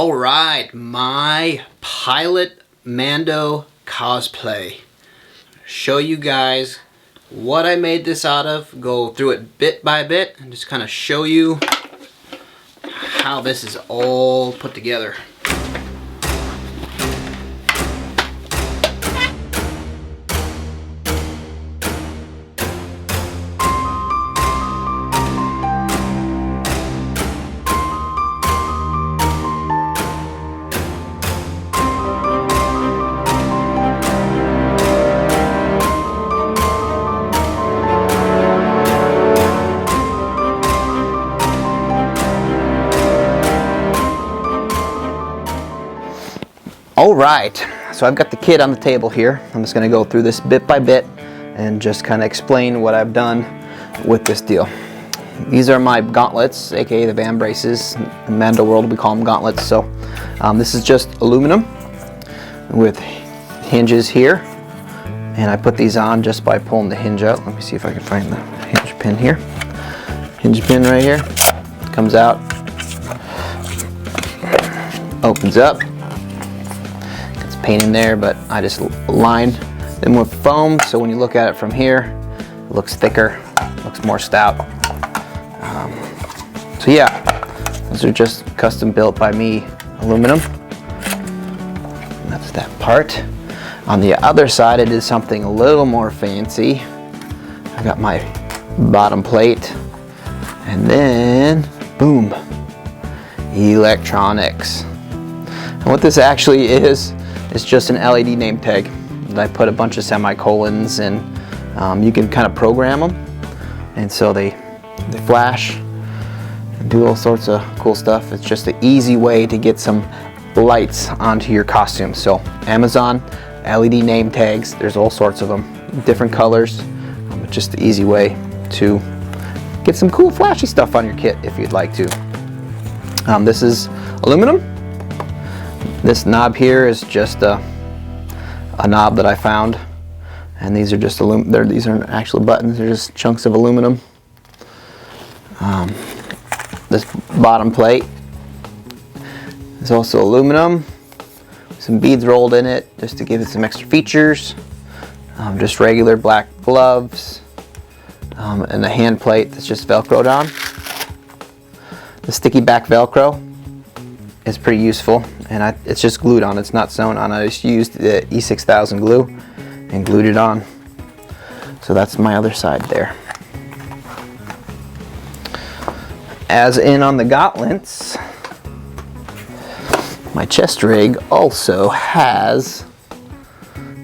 All right, my pilot Mando cosplay. Show you guys what I made this out of, go through it bit by bit, and just kind of show you how this is all put together. Alright, so I've got the kit on the table here. I'm just going to go through this bit by bit and just kind of explain what I've done with this deal. These are my gauntlets, aka the van braces. In Mando world we call them gauntlets. So this is just aluminum with hinges here, and I put these on just by pulling the hinge out. Let me see if I can find the hinge pin here. Hinge pin right here, comes out, opens up. Paint in there, but I just lined them with foam, so when you look at it from here, it looks thicker, looks more stout. So yeah, those are just custom built by me, aluminum. That's that part. On the other side, I did something a little more fancy. I got my bottom plate, and then boom, electronics. And what this actually is, it's just an LED name tag that I put a bunch of semicolons, and you can kind of program them, and so they flash and do all sorts of cool stuff. It's just an easy way to get some lights onto your costume. So Amazon LED name tags, there's all sorts of them, different colors. It's just an easy way to get some cool flashy stuff on your kit if you'd like to. This is aluminum. This knob here is just a knob that I found, and these are just these aren't actual buttons, they're just chunks of aluminum. This bottom plate is also aluminum, some beads rolled in it just to give it some extra features. Just regular black gloves, and a hand plate that's just velcroed on. The sticky back velcro is pretty useful, and it's just glued on, it's not sewn on. I just used the E6000 glue and glued it on. So that's my other side there. As in on the gauntlets, my chest rig also has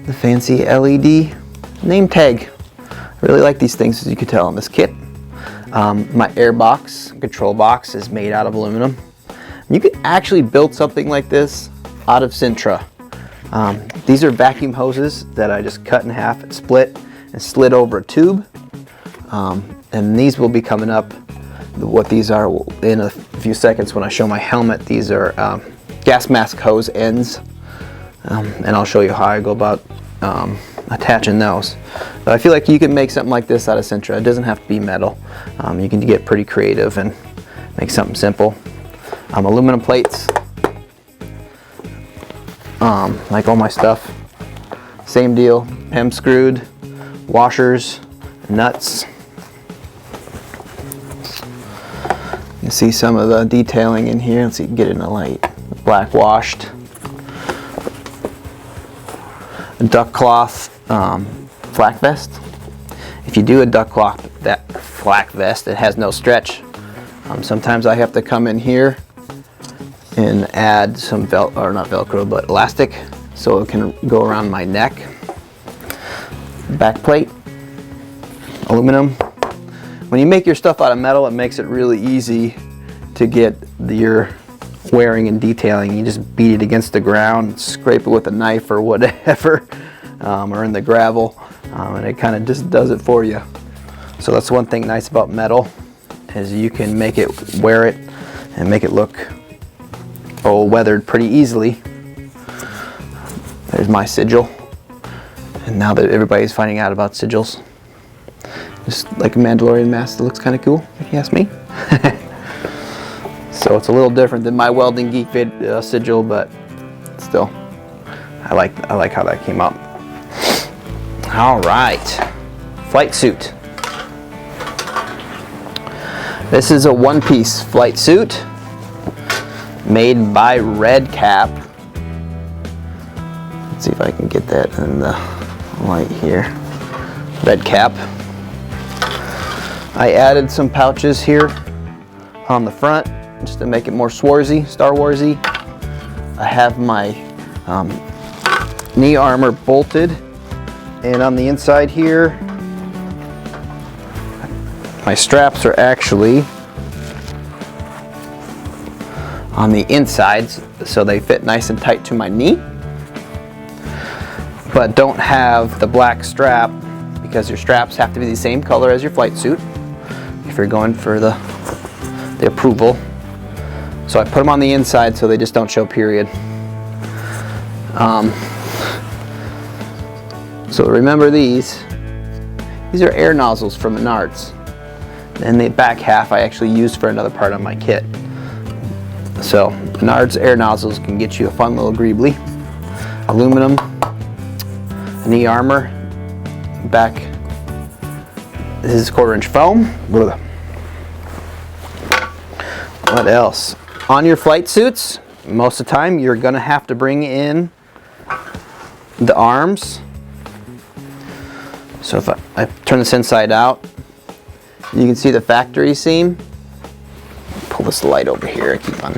the fancy LED name tag. I really like these things, as you can tell in this kit. My air box, control box, is made out of aluminum. You could actually build something like this out of Sintra. These are vacuum hoses that I just cut in half and split and slid over a tube. And these will be coming up. What these are in a few seconds when I show my helmet. These are gas mask hose ends. And I'll show you how I go about attaching those. But I feel like you can make something like this out of Sintra. It doesn't have to be metal. You can get pretty creative and make something simple. Aluminum plates, like all my stuff, same deal, hem screwed, washers, nuts. You can see some of the detailing in here. Let's see, get it in the light. Black washed, duck cloth flak vest. If you do a duck cloth flak vest, it has no stretch. Sometimes I have to come in here and add some not Velcro, but elastic, so it can go around my neck. Back plate, aluminum. When you make your stuff out of metal, it makes it really easy to get your wearing and detailing. You just beat it against the ground, scrape it with a knife or whatever, or in the gravel, and it kind of just does it for you. So that's one thing nice about metal, is you can make it, wear it, and make it look weathered pretty easily. There's my sigil, and now that everybody's finding out about sigils, just like a Mandalorian mask that looks kind of cool, if you ask me. So it's a little different than my Welding Geek sigil, but still, I like how that came out. All right, flight suit. This is a one-piece flight suit made by Red Cap. Let's see if I can get that in the light here. Red Cap. I added some pouches here on the front just to make it more Star Warsy. I have my knee armor bolted, and on the inside here, my straps are actually on the insides, so they fit nice and tight to my knee, but don't have the black strap because your straps have to be the same color as your flight suit if you're going for the approval. So I put them on the inside so they just don't show period. So remember these are air nozzles from Menards, and the back half I actually used for another part on my kit. So Menards air nozzles can get you a fun little greebly. Aluminum, knee armor, back, this is 1/4 inch foam. What else? On your flight suits, most of the time you're gonna have to bring in the arms. So if I turn this inside out, you can see the factory seam. Pull this light over here, I keep on.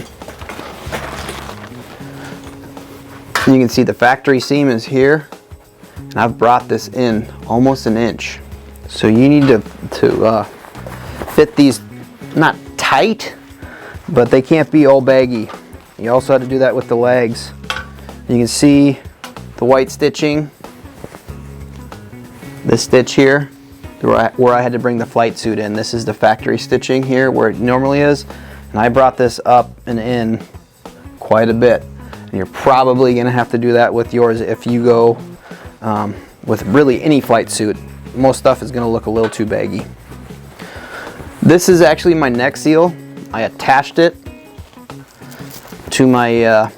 You can see the factory seam is here, and I've brought this in almost an inch. So you need to fit these, not tight, but they can't be all baggy. You also have to do that with the legs. You can see the white stitching, this stitch here, where I had to bring the flight suit in. This is the factory stitching here where it normally is, and I brought this up and in quite a bit. And you're probably gonna have to do that with yours if you go with really any flight suit. Most stuff is gonna look a little too baggy. This is actually my neck seal. I attached it to my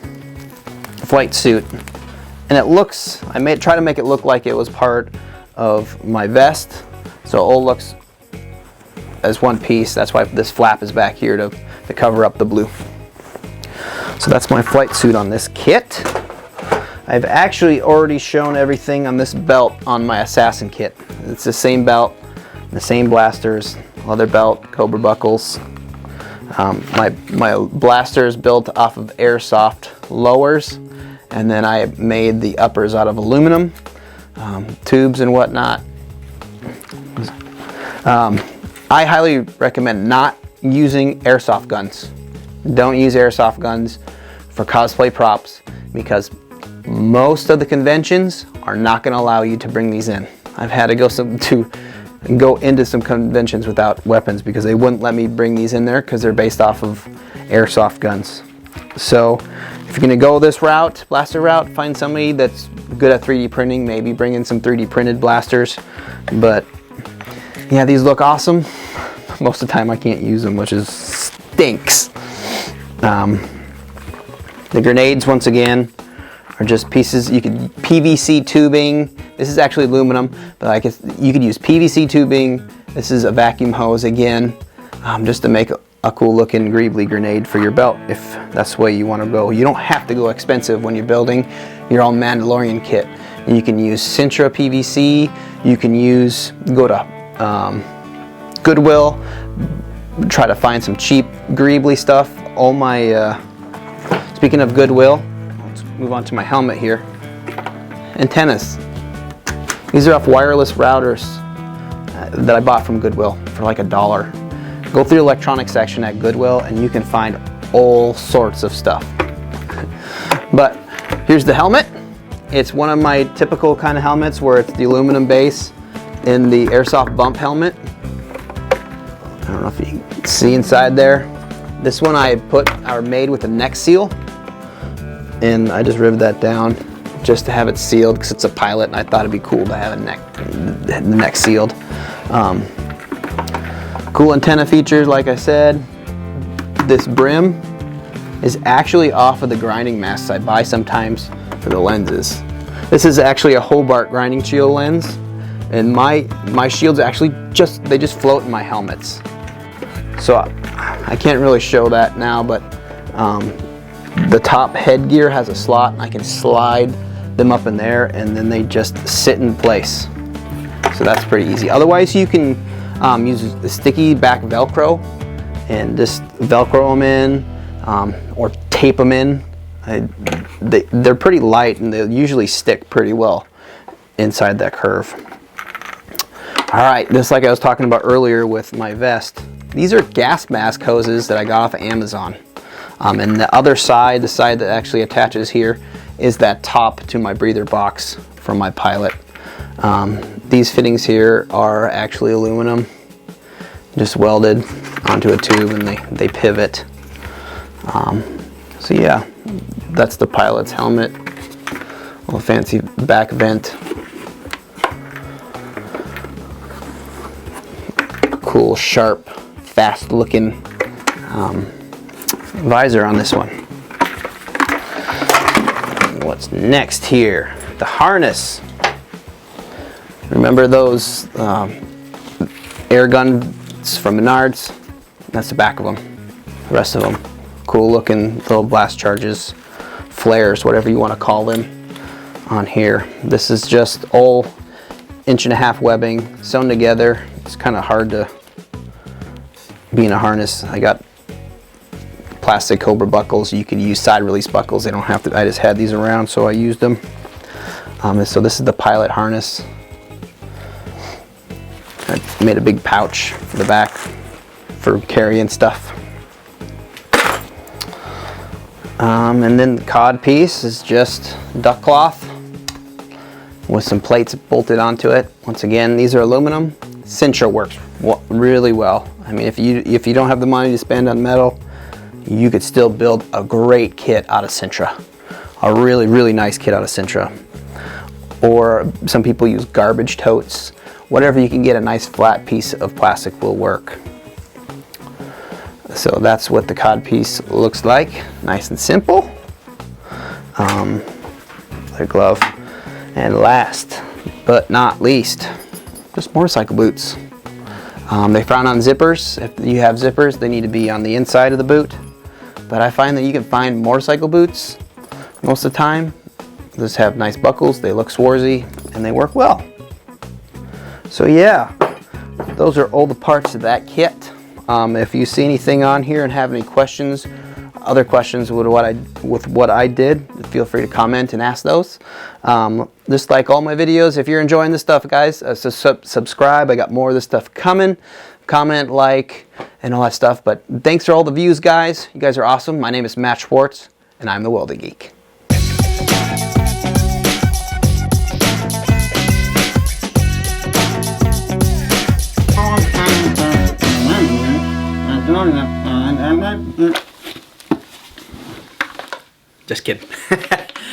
flight suit, and it looks, I try to make it look like it was part of my vest, so it all looks as one piece. That's why this flap is back here to cover up the blue. So that's my flight suit on this kit. I've actually already shown everything on this belt on my assassin kit. It's the same belt, the same blasters, leather belt, cobra buckles. My blaster is built off of airsoft lowers, and then I made the uppers out of aluminum, tubes and whatnot. I highly recommend not using airsoft guns. Don't use airsoft guns for cosplay props because most of the conventions are not going to allow you to bring these in. I've had to go into some conventions without weapons because they wouldn't let me bring these in there because they're based off of airsoft guns. So if you're going to go this route, blaster route, find somebody that's good at 3D printing, maybe bring in some 3D printed blasters. But yeah, these look awesome. Most of the time I can't use them, which stinks. The grenades, once again, are just pieces. You could PVC tubing. This is actually aluminum, but I guess you could use PVC tubing. This is a vacuum hose again, just to make a cool looking greebly grenade for your belt if that's the way you want to go. You don't have to go expensive when you're building your own Mandalorian kit. And you can use Sintra PVC. You can go to Goodwill, try to find some cheap greebly stuff. All my speaking of Goodwill, let's move on to my helmet here. Antennas. These are off wireless routers that I bought from Goodwill for like $1. Go through the electronics section at Goodwill and you can find all sorts of stuff. But here's the helmet. It's one of my typical kind of helmets where it's the aluminum base in the airsoft bump helmet. I don't know if you can see inside there. This one I made with a neck seal, and I just riveted that down just to have it sealed because it's a pilot and I thought it'd be cool to have the neck sealed. Cool antenna features, like I said. this brim is actually off of the grinding masks I buy sometimes for the lenses. This is actually a Hobart grinding shield lens, and my shields actually just float in my helmets. So I can't really show that now, but the top headgear has a slot, and I can slide them up in there, and then they just sit in place. So that's pretty easy. Otherwise, you can use the sticky back Velcro and just Velcro them in, or tape them in. They're pretty light, and they usually stick pretty well inside that curve. All right, just like I was talking about earlier with my vest, these are gas mask hoses that I got off of Amazon. And the other side, the side that actually attaches here, is that top to my breather box from my Pilot. These fittings here are actually aluminum, just welded onto a tube, and they pivot. So yeah, that's the Pilot's helmet. A little fancy back vent. Cool, sharp, fast looking visor on this one. What's next here? The harness. Remember those air guns from Menards? That's the back of them. The rest of them, cool looking little blast charges, flares, whatever you want to call them on here. This is just all 1.5 inch webbing sewn together. It's kind of hard to be in a harness. I got plastic Cobra buckles. You could use side release buckles. They don't have to. I just had these around, so I used them. And so this is the Pilot harness. I made a big pouch for the back for carrying stuff. And then the cod piece is just duck cloth with some plates bolted onto it. Once again, these are aluminum. Sintra works really well. I mean, if you don't have the money to spend on metal, you could still build a great kit out of Sintra. A really, really nice kit out of Sintra. Or some people use garbage totes. Whatever you can get, a nice flat piece of plastic will work. So that's what the cod piece looks like. Nice and simple. The glove. And last but not least, just motorcycle boots. They frown on zippers. If you have zippers, they need to be on the inside of the boot. But I find that you can find motorcycle boots most of the time. Just have nice buckles, they look swarzy, and they work well. So yeah, those are all the parts of that kit. If you see anything on here and have any questions, other questions with what I did, feel free to comment and ask those. Just like all my videos, if you're enjoying this stuff, guys, subscribe. I got more of this stuff coming. Comment, like, and all that stuff. But thanks for all the views, guys. You guys are awesome. My name is Matt Schwartz, and I'm the Welding Geek. Just kidding.